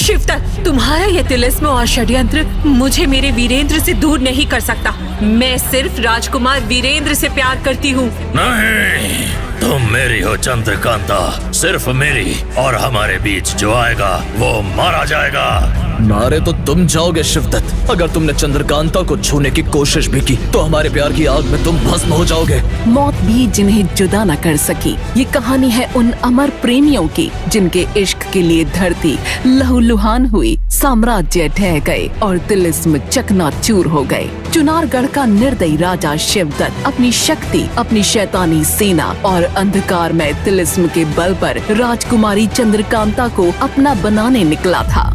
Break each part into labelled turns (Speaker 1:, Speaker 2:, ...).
Speaker 1: शिवदत्त, तुम्हारा ये तिलिस्म और षड्यंत्र मुझे मेरे वीरेंद्र से दूर नहीं कर सकता। मैं सिर्फ राजकुमार वीरेंद्र से प्यार करती हूँ।
Speaker 2: नहीं, तुम मेरी हो चंद्रकांता, सिर्फ मेरी, और हमारे बीच जो आएगा वो मारा जाएगा।
Speaker 3: मारे तो तुम जाओगे शिवदत्त। अगर तुमने चंद्रकांता को छूने की कोशिश भी की तो हमारे प्यार की आग में तुम भस्म हो जाओगे।
Speaker 4: मौत भी जिन्हें जुदा न कर सकी। ये कहानी है उन अमर प्रेमियों की जिनके इश्क के लिए धरती लहूलुहान हुई, साम्राज्य ढह गए और तिलिस्म चकनाचूर हो गए। चुनारगढ़ का निर्दयी राजा शिवदत्त अपनी शक्ति, अपनी शैतानी सेना और अंधकारमय तिलिस्म के बल पर राजकुमारी चंद्रकांता को अपना बनाने निकला था।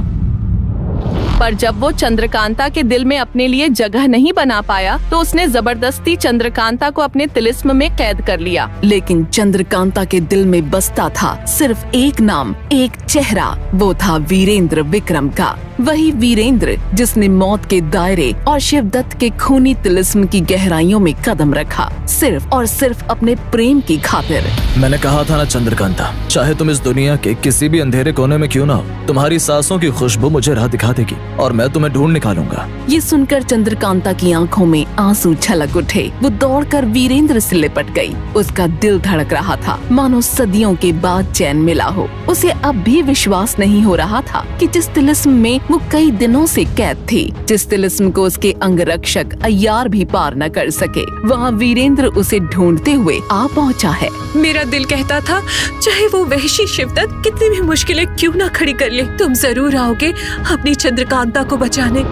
Speaker 5: पर जब वो चंद्रकांता के दिल में अपने लिए जगह नहीं बना पाया तो उसने जबरदस्ती चंद्रकांता को अपने तिलिस्म में कैद कर लिया।
Speaker 4: लेकिन चंद्रकांता के दिल में बसता था सिर्फ एक नाम, एक चेहरा। वो था वीरेंद्र विक्रम का, वही वीरेंद्र जिसने मौत के दायरे और शिवदत्त के खूनी तिलिस्म की गहराइयों में कदम रखा, सिर्फ और सिर्फ अपने प्रेम की खातिर।
Speaker 3: मैंने कहा था ना चंद्रकांता, चाहे तुम इस दुनिया के किसी भी अंधेरे कोने में क्यों ना हो, तुम्हारी सांसों की खुशबू मुझे राह दिखा देगी और मैं तुम्हें ढूंढ निकालूंगा।
Speaker 4: ये सुनकर चंद्रकांता की आंखों में आंसू छलक उठे। वो दौड़कर वीरेंद्र से लिपट गई। उसका दिल धड़क रहा था, मानो सदियों के बाद चैन मिला हो। उसे अब भी विश्वास नहीं हो रहा था कि जिस तिलिस्म में वो कई दिनों से कैद थी, जिस तिलिस्म को उसके अंगरक्षक अय्यार भी पार न कर सके, वहाँ वीरेंद्र उसे ढूंढते हुए आ पहुँचा है।
Speaker 1: मेरा दिल कहता था चाहे वो वहशी शिवदत्त कितनी भी मुश्किलें क्यों ना खड़ी कर ले, तुम जरूर आओगे अपनी चंद्रकांता को बचाने।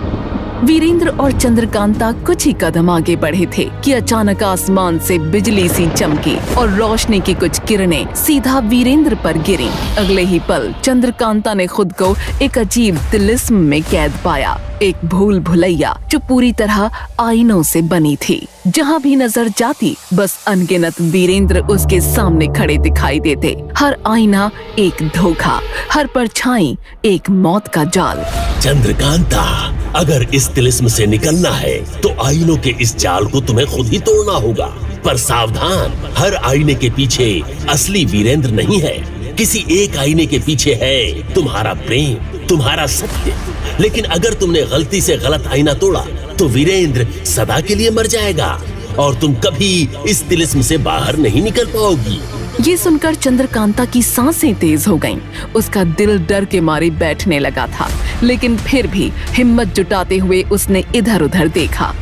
Speaker 4: वीरेंद्र और चंद्रकांता कुछ ही कदम आगे बढ़े थे कि अचानक आसमान से बिजली सी चमकी और रोशनी की कुछ किरणें सीधा वीरेंद्र पर गिरीं। अगले ही पल चंद्रकांता ने खुद को एक अजीब तिलिस्म में कैद पाया, एक भूल भुलैया जो पूरी तरह आईनों से बनी थी। जहाँ भी नजर जाती बस अनगिनत वीरेंद्र उसके सामने खड़े दिखाई देते। हर आईना एक धोखा, हर परछाई एक मौत का जाल।
Speaker 6: चंद्रकांता, अगर इस तिलिस्म से निकलना है तो आईनों के इस जाल को तुम्हें खुद ही तोड़ना होगा। पर सावधान, हर आईने के पीछे असली वीरेंद्र नहीं है। किसी एक आईने के पीछे है तुम्हारा प्रेम, तुम्हारा सत्य। लेकिन अगर तुमने गलती से गलत आईना तोड़ा तो वीरेंद्र सदा के लिए मर जाएगा और तुम कभी इस तिलिस्म से बाहर नहीं निकल पाओगी।
Speaker 4: ये सुनकर चंद्रकांता की सांसें तेज हो गईं। उसका दिल डर के मारे बैठने लगा था, लेकिन फिर भी हिम्मत जुटाते हुए उसने इधर उधर देखा।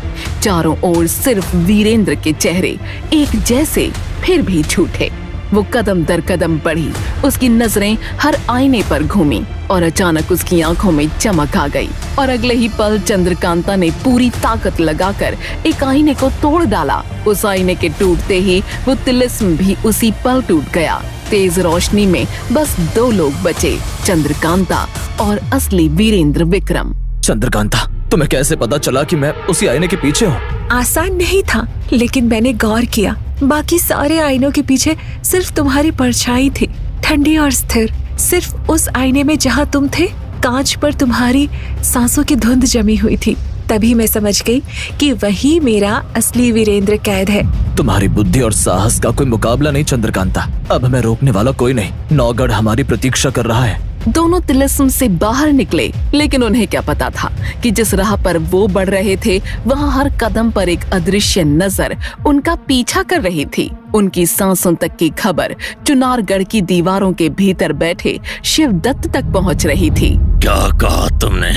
Speaker 4: चारों ओर सिर्फ वीरेंद्र के चेहरे, एक जैसे फिर भी झूठे। वो कदम दर कदम बढ़ी, उसकी नजरें हर आईने पर घूमी और अचानक उसकी आंखों में चमक आ गई और अगले ही पल चंद्रकांता ने पूरी ताकत लगाकर एक आईने को तोड़ डाला। उस आईने के टूटते ही वो तिलिस्म भी उसी पल टूट गया। तेज रोशनी में बस दो लोग बचे, चंद्रकांता और असली वीरेंद्र विक्रम।
Speaker 3: चंद्रकांता, तुम्हें कैसे पता चला कि मैं उसी आईने के पीछे हूँ?
Speaker 1: आसान नहीं था, लेकिन मैंने गौर किया। बाकी सारे आईनों के पीछे सिर्फ तुम्हारी परछाई थी, ठंडी और स्थिर। सिर्फ उस आईने में जहाँ तुम थे, कांच पर तुम्हारी सांसों की धुंध जमी हुई थी। तभी मैं समझ गई कि वही मेरा असली वीरेंद्र कैद है।
Speaker 3: तुम्हारी बुद्धि और साहस का कोई मुकाबला नहीं चंद्रकांता। अब हमें रोकने वाला कोई नहीं। नौगढ़ हमारी प्रतीक्षा कर रहा है।
Speaker 4: दोनों तिलिस्म से बाहर निकले, लेकिन उन्हें क्या पता था कि जिस राह पर वो बढ़ रहे थे वहाँ हर कदम पर एक अदृश्य नजर उनका पीछा कर रही थी। उनकी सांसों तक की खबर चुनारगढ़ की दीवारों के भीतर बैठे शिवदत्त तक पहुँच रही थी।
Speaker 2: क्या कहा तुमने?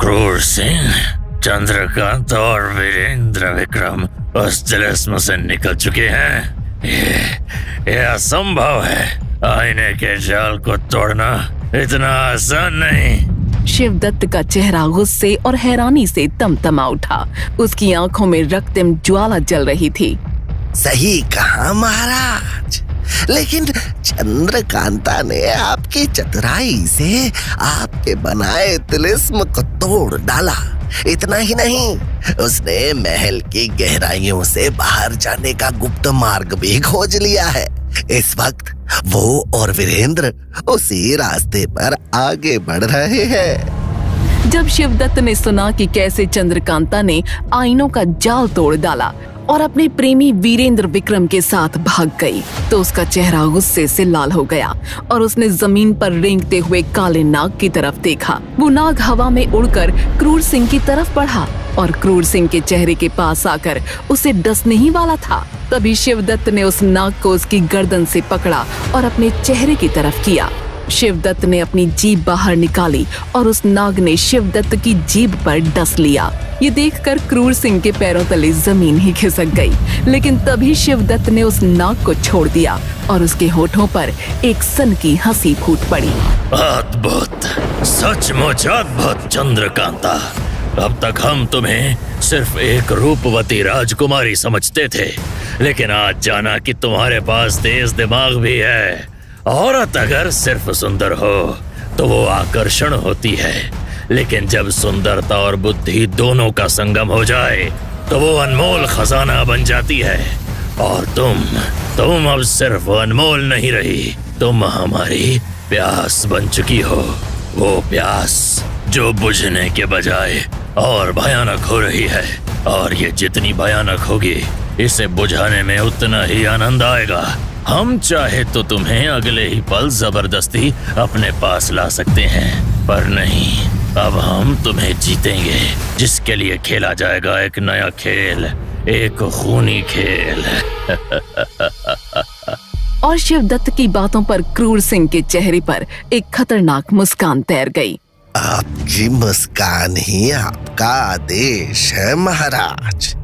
Speaker 2: क्रूर सिंह, चंद्रकांता और वीरेंद्र विक्रम उस तिलिस्म से निकल चुके हैं। ये असंभव है। आईने के जाल को तोड़ना इतना आसान नहीं।
Speaker 4: शिवदत्त का चेहरा गुस्से और हैरानी से तमतमा उठा। उसकी आंखों में रक्तम ज्वाला जल रही थी।
Speaker 7: सही कहा महाराज, लेकिन चंद्रकांता ने आपकी चतुराई से आपके बनाए तिलिस्म को तोड़ डाला। इतना ही नहीं, उसने महल की गहराइयों से बाहर जाने का गुप्त मार्ग भी खोज लिया है। इस वक्त वो और वीरेंद्र उसी रास्ते पर आगे बढ़ रहे हैं।
Speaker 4: जब शिवदत्त ने सुना कि कैसे चंद्रकांता ने आईनों का जाल तोड़ डाला, और अपने प्रेमी वीरेंद्र विक्रम के साथ भाग गई तो उसका चेहरा गुस्से से लाल हो गया और उसने जमीन पर रेंगते हुए काले नाग की तरफ देखा। वो नाग हवा में उड़कर क्रूर सिंह की तरफ बढ़ा और क्रूर सिंह के चेहरे के पास आकर उसे डसने ही वाला था। तभी शिवदत्त ने उस नाग को उसकी गर्दन से पकड़ा और अपने चेहरे की तरफ किया। शिवदत्त ने अपनी जीभ बाहर निकाली और उस नाग ने शिवदत्त की जीभ पर डस लिया। ये देखकर क्रूर सिंह के पैरों तले जमीन ही खिसक गई, लेकिन तभी शिवदत्त ने उस नाग को छोड़ दिया और उसके होठों पर एक सन की हंसी फूट पड़ी।
Speaker 2: अद्भुत, सचमुच अद्भुत चंद्रकांता। अब तक हम तुम्हें सिर्फ एक रूपवती राजकुमारी समझते थे, लेकिन आज जाना कि तुम्हारे पास तेज दिमाग भी है। औरत अगर सिर्फ सुंदर हो तो वो आकर्षण होती है, लेकिन जब सुंदरता और बुद्धि दोनों का संगम हो जाए तो वो अनमोल खजाना बन जाती है। और तुम अब सिर्फ अनमोल नहीं रही, तुम हमारी प्यास बन चुकी हो। वो प्यास जो बुझने के बजाय और भयानक हो रही है, और ये जितनी भयानक होगी इसे बुझाने में उतना ही आनंद आएगा। हम चाहे तो तुम्हें अगले ही पल जबरदस्ती अपने पास ला सकते हैं, पर नहीं, अब हम तुम्हें जीतेंगे, जिसके लिए खेला जाएगा एक नया खेल, एक खूनी खेल।
Speaker 4: और शिवदत्त की बातों पर क्रूर सिंह के चेहरे पर एक खतरनाक मुस्कान तैर गई।
Speaker 7: आपकी मुस्कान ही आपका आदेश है महाराज।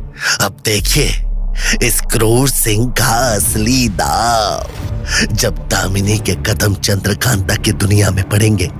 Speaker 7: अब देखिए इस क्रूर सिंह का असली दाव। जब दामिनी के कदम चंद्रकांता की दुनिया में पड़ेंगे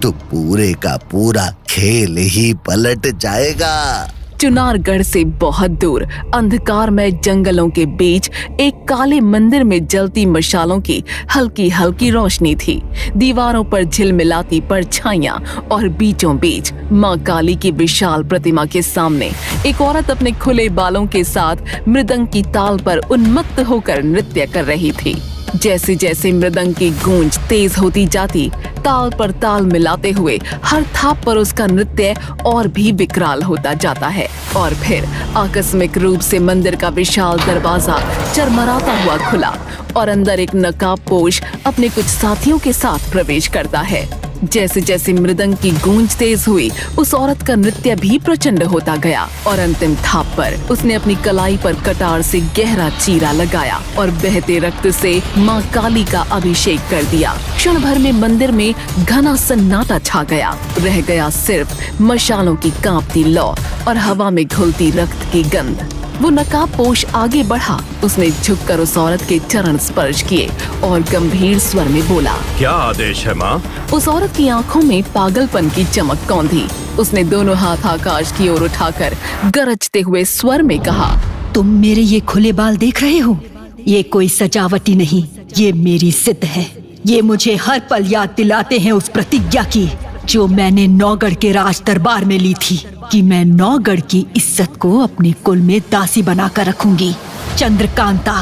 Speaker 7: तो पूरे का पूरा खेल ही पलट जाएगा।
Speaker 4: चुनारगढ़ से बहुत दूर अंधकारमय जंगलों के बीच एक काले मंदिर में जलती मशालों की हल्की हल्की रोशनी थी। दीवारों पर झिलमिलाती परछाइयां और बीचों बीच मां काली की विशाल प्रतिमा के सामने एक औरत अपने खुले बालों के साथ मृदंग की ताल पर उन्मत्त होकर नृत्य कर रही थी। जैसे जैसे मृदंग की गूंज तेज होती जाती, ताल पर ताल मिलाते हुए हर थाप पर उसका नृत्य और भी विकराल होता जाता है। और फिर आकस्मिक रूप से मंदिर का विशाल दरवाजा चरमराता हुआ खुला और अंदर एक नकाबपोश अपने कुछ साथियों के साथ प्रवेश करता है। जैसे जैसे मृदंग की गूंज तेज हुई, उस औरत का नृत्य भी प्रचंड होता गया और अंतिम थाप पर उसने अपनी कलाई पर कटार से गहरा चीरा लगाया और बहते रक्त से मां काली का अभिषेक कर दिया। क्षण भर में मंदिर में घना सन्नाटा छा गया। रह गया सिर्फ मशालों की कांपती लौ और हवा में घुलती रक्त की गंध। वो नकाबपोश आगे बढ़ा, उसने झुककर उस औरत के चरण स्पर्श किए और गंभीर स्वर में बोला,
Speaker 8: क्या आदेश है माँ?
Speaker 4: उस औरत की आंखों में पागलपन की चमक कौंधी। उसने दोनों हाथ आकाश की ओर उठाकर गरजते हुए स्वर में कहा,
Speaker 9: तुम मेरे ये खुले बाल देख रहे हो? ये कोई सजावटी नहीं, ये मेरी जिद है। ये मुझे हर पल याद दिलाते हैं उस प्रतिज्ञा की जो मैंने नौगढ़ के राज दरबार में ली थी कि मैं नौगढ़ की इज्जत को अपने कुल में दासी बनाकर रखूंगी। चंद्रकांता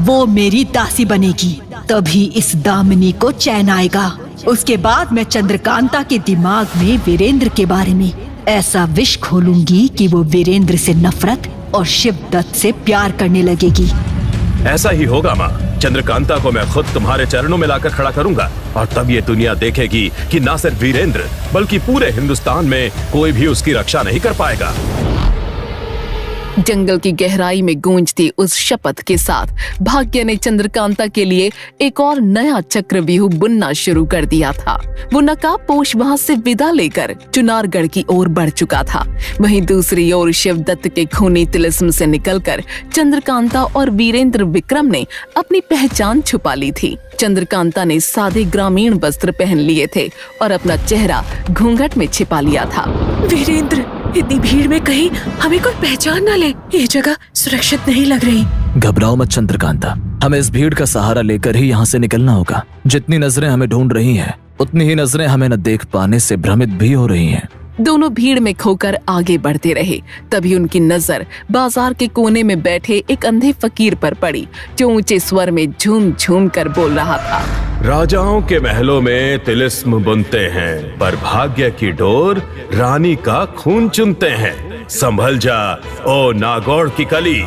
Speaker 9: वो मेरी दासी बनेगी, तभी इस दामिनी को चैन आएगा। उसके बाद मैं चंद्रकांता के दिमाग में वीरेंद्र के बारे में ऐसा विष खोलूंगी कि वो वीरेंद्र से नफरत और शिवदत्त से प्यार करने लगेगी।
Speaker 8: ऐसा ही होगा माँ। चंद्रकांता को मैं खुद तुम्हारे चरणों में लाकर खड़ा करूंगा और तब ये दुनिया देखेगी कि न सिर्फ वीरेंद्र बल्कि पूरे हिंदुस्तान में कोई भी उसकी रक्षा नहीं कर पाएगा।
Speaker 4: जंगल की गहराई में गूंजती उस शपथ के साथ भाग्य ने चंद्रकांता के लिए एक और नया चक्रव्यूह बुनना शुरू कर दिया था। वो नकाबपोश वहां से विदा लेकर चुनारगढ़ की ओर बढ़ चुका था। वहीं दूसरी ओर शिवदत्त के खूनी तिलिस्म से निकलकर चंद्रकांता और वीरेंद्र विक्रम ने अपनी पहचान छुपा ली थी। चंद्रकांता ने सादे ग्रामीण वस्त्र पहन लिए थे और अपना चेहरा घूंघट में छिपा लिया था।
Speaker 1: वीरेंद्र, इतनी भीड़ में कहीं हमें कोई पहचान न ले, ये जगह सुरक्षित नहीं लग रही।
Speaker 3: घबराओ मत चंद्रकांता, हमें इस भीड़ का सहारा लेकर ही यहाँ से निकलना होगा। जितनी नजरें हमें ढूंढ रही हैं, उतनी ही नजरें हमें न देख पाने से भ्रमित भी हो रही हैं।
Speaker 4: दोनों भीड़ में खोकर आगे बढ़ते रहे। तभी उनकी नजर बाजार के कोने में बैठे एक अंधे फकीर पर पड़ी, जो ऊंचे स्वर में झूम झूम कर बोल रहा था,
Speaker 8: राजाओं के महलों में तिलिस्म बुनते हैं, पर भाग्य की डोर रानी का खून चुनते हैं। संभल जा ओ नागौर की कली,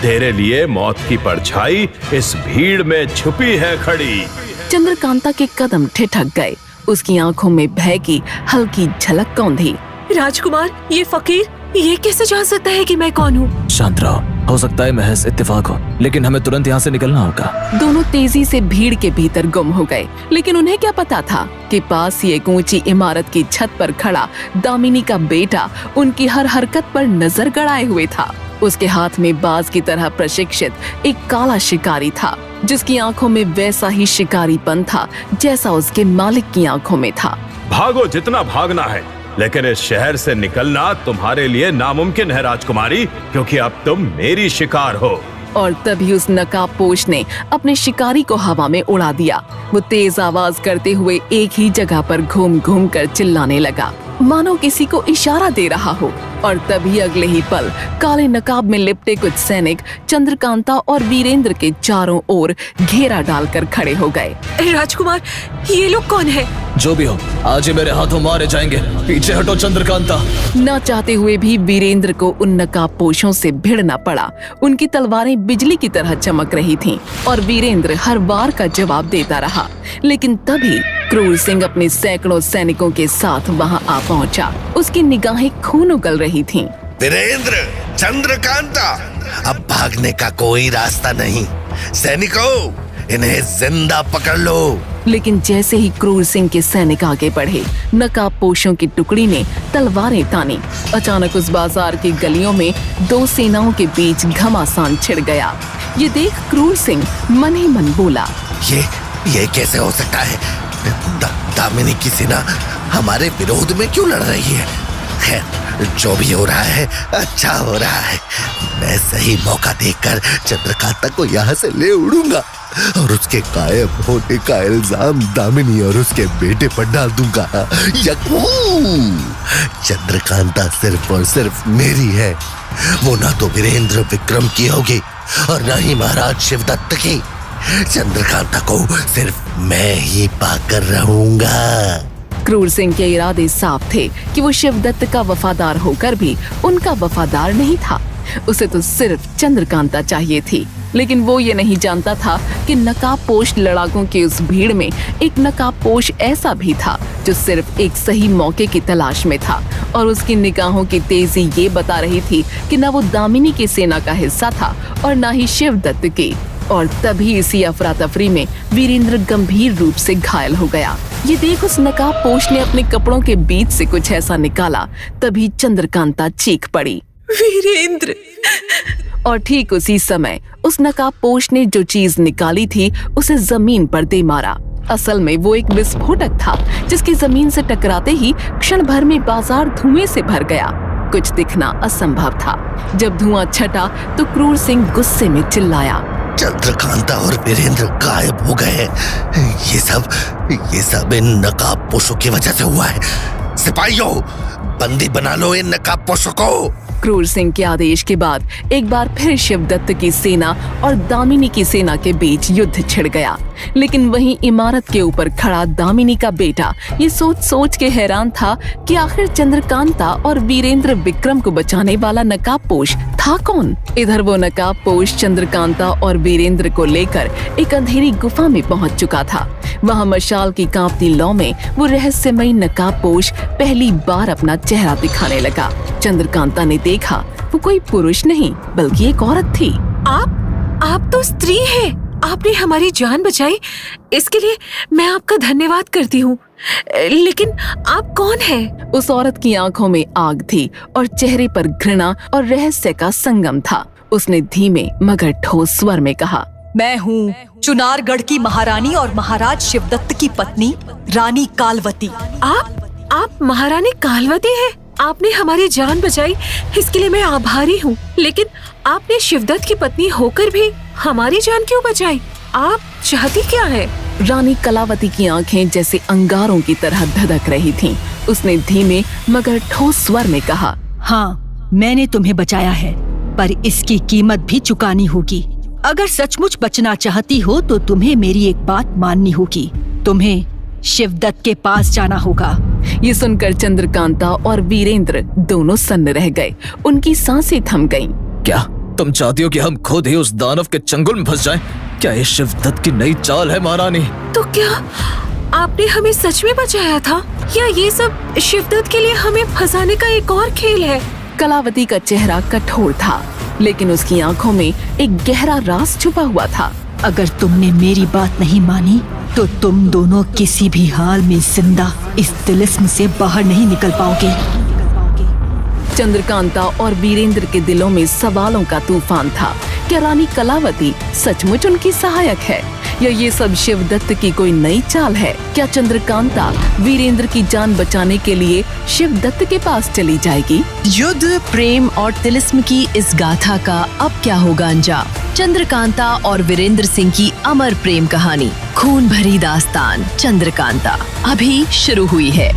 Speaker 8: तेरे लिए मौत की परछाई इस भीड़ में छुपी है खड़ी।
Speaker 4: चंद्रकांता के कदम ठिठक गए। उसकी आंखों में भय की हल्की झलक कौंधी।
Speaker 1: राजकुमार, ये फकीर ये कैसे जान सकता है कि मैं कौन हूँ?
Speaker 3: शांत रहो, हो सकता है महज इत्तेफाक हो, लेकिन हमें तुरंत यहाँ से निकलना होगा।
Speaker 4: दोनों तेजी से भीड़ के भीतर गुम हो गए, लेकिन उन्हें क्या पता था कि पास ही एक ऊंची इमारत की छत पर खड़ा दामिनी का बेटा उनकी हर हरकत पर नजर गड़ाए हुए था। उसके हाथ में बाज की तरह प्रशिक्षित एक काला शिकारी था, जिसकी आंखों में वैसा ही शिकारीपन था जैसा उसके मालिक की आंखों में था।
Speaker 8: भागो जितना भागना है, लेकिन इस शहर से निकलना तुम्हारे लिए नामुमकिन है राजकुमारी, क्योंकि अब तुम मेरी शिकार हो।
Speaker 4: और तभी उस नकाबपोश ने अपने शिकारी को हवा में उड़ा दिया। वो तेज आवाज करते हुए एक ही जगह पर घूम घूम कर चिल्लाने लगा, मानो किसी को इशारा दे रहा हो। और तभी अगले ही पल काले नकाब में लिपटे कुछ सैनिक चंद्रकांता और वीरेंद्र के चारों ओर घेरा डालकर खड़े हो गए।
Speaker 1: राजकुमार, ये लोग कौन है?
Speaker 3: जो भी हो, आज ही मेरे हाथों मारे जाएंगे। पीछे हटो चंद्रकांता।
Speaker 4: न चाहते हुए भी वीरेंद्र को उन नकाबपोशों से भिड़ना पड़ा। उनकी तलवारें बिजली की तरह चमक रही थीं और वीरेंद्र हर वार का जवाब देता रहा। लेकिन तभी क्रूर सिंह अपने सैकड़ों सैनिकों के साथ वहां आ पहुंचा। उसकी निगाहें खून उगल रही थीं।
Speaker 7: वीरेंद्र, चंद्रकांता, अब भागने का कोई रास्ता नहीं। सैनिकों, इन्हें जिंदा पकड़ लो।
Speaker 4: लेकिन जैसे ही क्रूर सिंह के सैनिक आगे बढ़े, नकाबपोशों की टुकड़ी ने तलवारें तानी। अचानक उस बाजार की गलियों में दो सेनाओं के बीच घमासान छिड़ गया। ये देख क्रूर सिंह मन ही मन बोला,
Speaker 7: ये कैसे हो सकता है? दामिनी की सेना हमारे विरोध में क्यों लड़ रही है? खैर, जो भी हो रहा है अच्छा हो रहा है। मैं सही मौका देखकर चंद्रकांता को यहाँ से ले उड़ूंगा और उसके गायब होने का इल्जाम दामिनी और उसके बेटे पर डाल दूंगा। चंद्रकांता सिर्फ और सिर्फ मेरी है। वो ना तो वीरेंद्र विक्रम की होगी और ना ही महाराज शिवदत्त की। चंद्रकांता को सिर्फ मैं ही पाकर रहूंगा।
Speaker 4: क्रूर सिंह के इरादे साफ थे कि वो शिवदत्त का वफादार होकर भी उनका वफादार नहीं था। उसे तो सिर्फ चंद्रकांता चाहिए थी। लेकिन वो ये नहीं जानता था कि नकाबपोश लड़ाकों की उस भीड़ में एक नकाबपोश ऐसा भी था जो सिर्फ एक सही मौके की तलाश में था। और उसकी निगाहों की तेजी ये बता रही थी कि न वो दामिनी की सेना का हिस्सा था और न ही शिवदत्त की। और तभी इसी अफरा तफरी में वीरेंद्र गंभीर रूप से घायल हो गया। ये देख उस नकाबपोश ने अपने कपड़ों के बीच से कुछ ऐसा निकाला। तभी चंद्रकांता चीख पड़ी,
Speaker 1: वीरेंद्र!
Speaker 4: और ठीक उसी समय उस नकाबपोश ने जो चीज निकाली थी उसे जमीन पर दे मारा। असल में वो एक विस्फोटक था जिसकी जमीन से टकराते ही क्षण भर में बाजार धुएं से भर गया। कुछ दिखना असंभव था। जब धुआं छटा तो क्रूर सिंह गुस्से में चिल्लाया,
Speaker 7: चंद्रकांता और वीरेंद्र गायब हो गए। ये सब इन नकाबपोशों की वजह से हुआ है। सिपाहियों, बंदी बना लो इन नकाबपोशों को।
Speaker 4: क्रूर सिंह के आदेश के बाद एक बार फिर शिवदत्त की सेना और दामिनी की सेना के बीच युद्ध छिड़ गया। लेकिन वहीं इमारत के ऊपर खड़ा दामिनी का बेटा ये सोच के हैरान था कि आखिर चंद्रकांता और वीरेंद्र विक्रम को बचाने वाला नकाबपोश था कौन। इधर वो नकाबपोश चंद्रकांता और वीरेंद्र को लेकर एक अंधेरी गुफा में पहुंच चुका था। वहां मशाल की कांपती लौ में वो रहस्यमयी नकाबपोश पहली बार अपना चेहरा दिखाने लगा। चंद्रकांता ने देखा वो कोई पुरुष नहीं बल्कि एक औरत थी।
Speaker 1: आप तो स्त्री हैं। आपने हमारी जान बचाई, इसके लिए मैं आपका धन्यवाद करती हूँ। लेकिन आप कौन हैं?
Speaker 4: उस औरत की आंखों में आग थी और चेहरे पर घृणा और रहस्य का संगम था। उसने धीमे मगर ठोस स्वर में कहा,
Speaker 9: मैं हूँ चुनारगढ़ की महारानी और महाराज शिवदत्त की पत्नी रानी कालवती।
Speaker 1: आप महारानी कालवती हैं? आपने हमारी जान बचाई, इसके लिए मैं आभारी हूँ। लेकिन आपने शिवदत्त की पत्नी होकर भी हमारी जान क्यों बचाई? आप चाहती क्या है?
Speaker 4: रानी कलावती की आंखें जैसे अंगारों की तरह धधक रही थीं। उसने धीमे मगर ठोस स्वर में कहा,
Speaker 9: हाँ, मैंने तुम्हें बचाया है, पर इसकी कीमत भी चुकानी होगी। अगर सचमुच बचना चाहती हो तो तुम्हें मेरी एक बात माननी होगी। तुम्हें शिवदत्त के पास जाना होगा।
Speaker 4: ये सुनकर चंद्रकांता और वीरेंद्र दोनों सन्न रह गए। उनकी सांसें थम गईं।
Speaker 3: क्या तुम चाहती हो कि हम खुद ही उस दानव के चंगुल में फंस जाएं? क्या ये शिवदत्त की नई चाल है महारानी?
Speaker 1: तो क्या आपने हमें सच में बचाया था, या ये सब शिवदत्त के लिए हमें फंसाने का एक और खेल है?
Speaker 4: कलावती का चेहरा कठोर था, लेकिन उसकी आंखों में एक गहरा राज छुपा हुआ था।
Speaker 9: अगर तुमने मेरी बात नहीं मानी तो तुम दोनों किसी भी हाल में जिंदा इस तिलिस्म से बाहर नहीं निकल पाओगे।
Speaker 4: चंद्रकांता और वीरेंद्र के दिलों में सवालों का तूफान था। क्या रानी कलावती सचमुच उनकी सहायक है, या ये सब शिवदत्त की कोई नई चाल है? क्या चंद्रकांता वीरेंद्र की जान बचाने के लिए शिवदत्त के पास चली जाएगी?
Speaker 10: युद्ध, प्रेम और तिलिस्म की इस गाथा का अब क्या होगा अंजाम? चंद्रकांता और वीरेंद्र सिंह की अमर प्रेम कहानी, खून भरी दास्तान चंद्रकांता अभी शुरू हुई है।